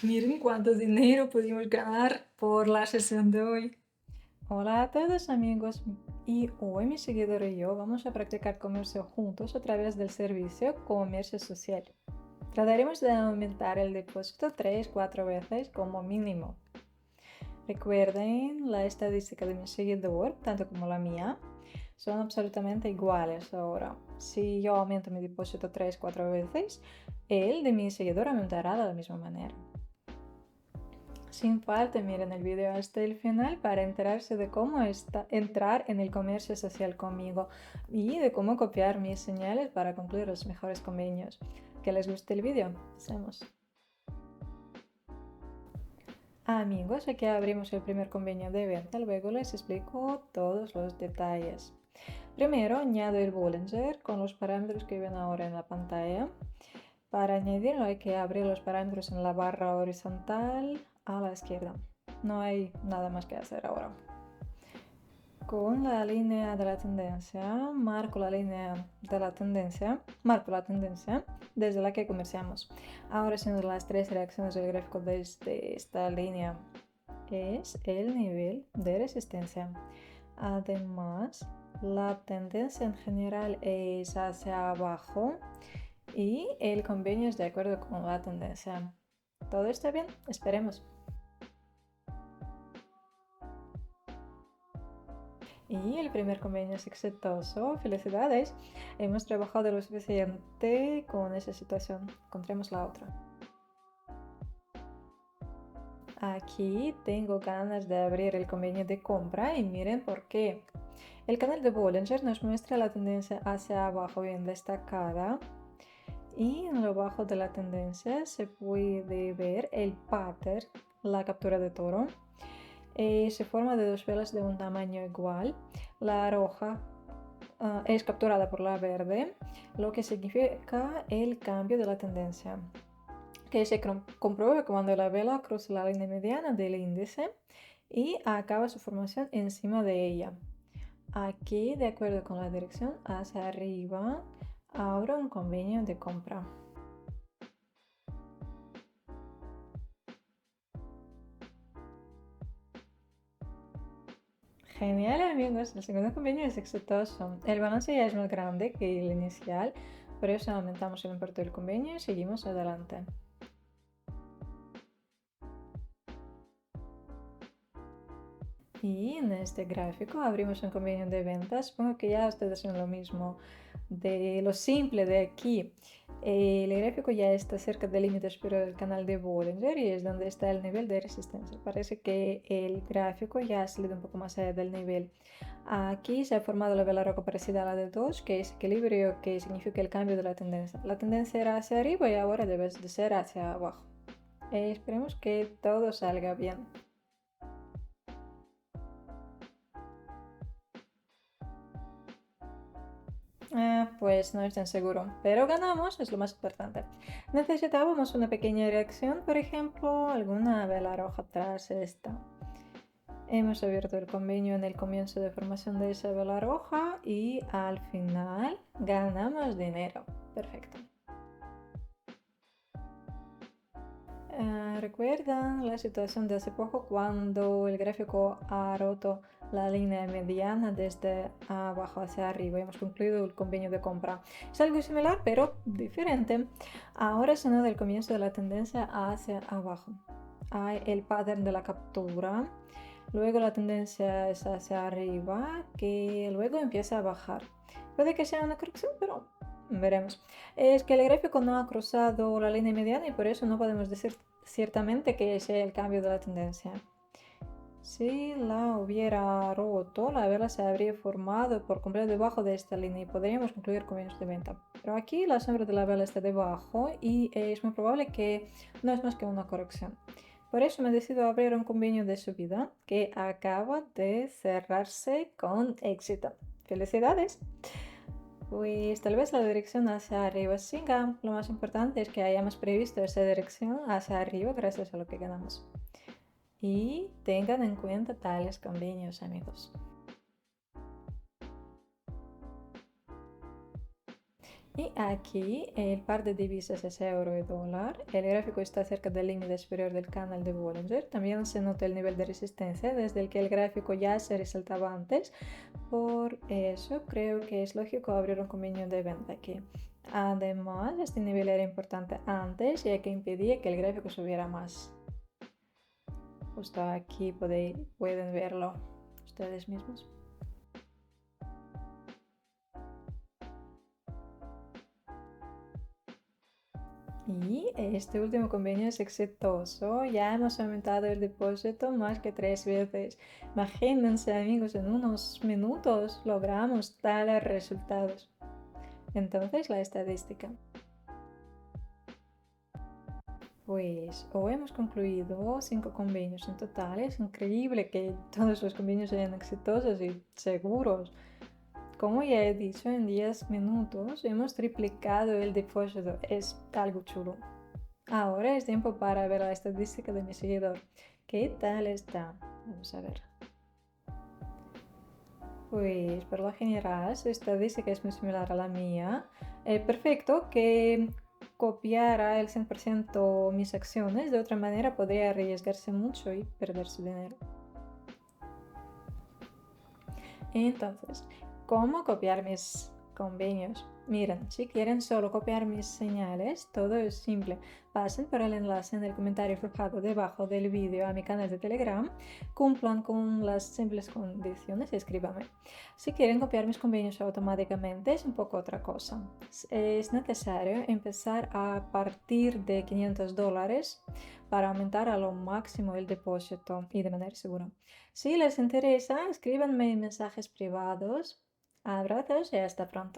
Miren cuánto dinero pudimos ganar por la sesión de hoy. Hola a todos amigos, y hoy mi seguidor y yo vamos a practicar comercio juntos a través del servicio Comercio Social. Trataremos de aumentar el depósito 3-4 veces como mínimo. Recuerden, la estadística de mi seguidor, tanto como la mía, son absolutamente iguales ahora. Si yo aumento mi depósito 3-4 veces, el de mi seguidor aumentará de la misma manera. Sin falta, miren el video hasta el final para enterarse de cómo entrar en el comercio social conmigo y de cómo copiar mis señales para concluir los mejores convenios. Que les guste el video. Empecemos. Amigos, aquí abrimos el primer convenio de venta, luego les explico todos los detalles. Primero añado el Bollinger con los parámetros que ven ahora en la pantalla. Para añadirlo hay que abrir los parámetros en la barra horizontal a la izquierda. No hay nada más que hacer ahora. Con la línea de la tendencia, marco la tendencia desde la que comerciamos. Ahora haciendo las tres reacciones del gráfico desde esta línea es el nivel de resistencia. Además, la tendencia en general es hacia abajo y el convenio es de acuerdo con la tendencia. ¿Todo está bien? Esperemos. Y el primer convenio es exitoso. ¡Felicidades! Hemos trabajado lo suficiente con esa situación. Encontremos la otra. Aquí tengo ganas de abrir el convenio de compra y miren por qué. El canal de Bollinger nos muestra la tendencia hacia abajo bien destacada. Y en lo bajo de la tendencia se puede ver el pattern, la captura de toro. Se forma de dos velas de un tamaño igual. La roja es capturada por la verde, lo que significa el cambio de la tendencia, que se comprueba cuando la vela cruza la línea mediana del índice y acaba su formación encima de ella. Aquí, de acuerdo con la dirección hacia arriba, abro un convenio de compra. Genial amigos, el segundo convenio es exitoso. El balance ya es más grande que el inicial, por eso aumentamos el importe del convenio y seguimos adelante. Y en este gráfico abrimos un convenio de ventas. Supongo que ya ustedes ven lo mismo de lo simple de aquí. El gráfico ya está cerca del límite superior del canal de Bollinger y es donde está el nivel de resistencia. Parece que el gráfico ya ha salido un poco más allá del nivel. Aquí se ha formado la vela roja parecida a la de 2, que es equilibrio, que significa el cambio de la tendencia. La tendencia era hacia arriba y ahora debe de ser hacia abajo. Esperemos que todo salga bien. Pues no estoy seguro, pero ganamos, es lo más importante. Necesitábamos una pequeña reacción, por ejemplo, alguna vela roja tras esta. Hemos abierto el convenio en el comienzo de formación de esa vela roja y al final ganamos dinero. Perfecto. ¿Recuerdan la situación de hace poco cuando el gráfico ha roto la línea mediana desde abajo hacia arriba? Hemos concluido el convenio de compra. Es algo similar, pero diferente. Ahora se nota el comienzo de la tendencia hacia abajo. Hay el pattern de la captura. Luego la tendencia es hacia arriba, que luego empieza a bajar. Puede que sea una corrección, pero veremos. Es que el gráfico no ha cruzado la línea mediana y por eso no podemos decir ciertamente que sea el cambio de la tendencia. Si la hubiera roto, la vela se habría formado por completo debajo de esta línea y podríamos concluir convenios de venta. Pero aquí la sombra de la vela está debajo y es muy probable que no es más que una corrección. Por eso me decido abrir un convenio de subida que acaba de cerrarse con éxito. ¡Felicidades! Pues tal vez la dirección hacia arriba siga. Lo más importante es que hayamos previsto esa dirección hacia arriba gracias a lo que ganamos. Y tengan en cuenta tales convenios, amigos. Y aquí el par de divisas es euro y dólar. El gráfico está cerca del límite superior del canal de Bollinger. También se nota el nivel de resistencia desde el que el gráfico ya se resaltaba antes. Por eso creo que es lógico abrir un convenio de venta aquí. Además, este nivel era importante antes, ya que impedía que el gráfico subiera más. Justo aquí pueden verlo ustedes mismos. Y este último convenio es exitoso. Ya hemos aumentado el depósito más que 3 veces. Imagínense, amigos, en unos minutos logramos tales resultados. Entonces, la estadística. Pues hoy hemos concluido 5 convenios en total. Es increíble que todos los convenios sean exitosos y seguros. Como ya he dicho, en 10 minutos hemos triplicado el depósito. Es algo chulo. Ahora es tiempo para ver la estadística de mi seguidor. ¿Qué tal está? Vamos a ver. Pues por lo general su estadística es muy similar a la mía. Perfecto que copiara el 100% mis acciones, de otra manera podría arriesgarse mucho y perder su dinero. Entonces, ¿cómo copiar mis convenios? Miren, si quieren solo copiar mis señales, todo es simple. Pasen por el enlace en el comentario fijado debajo del vídeo a mi canal de Telegram, cumplan con las simples condiciones y escríbanme. Si quieren copiar mis convenios automáticamente, es un poco otra cosa. Es necesario empezar a partir de $500 para aumentar a lo máximo el depósito y de manera segura. Si les interesa, escríbanme en mensajes privados. Abrazos y hasta pronto.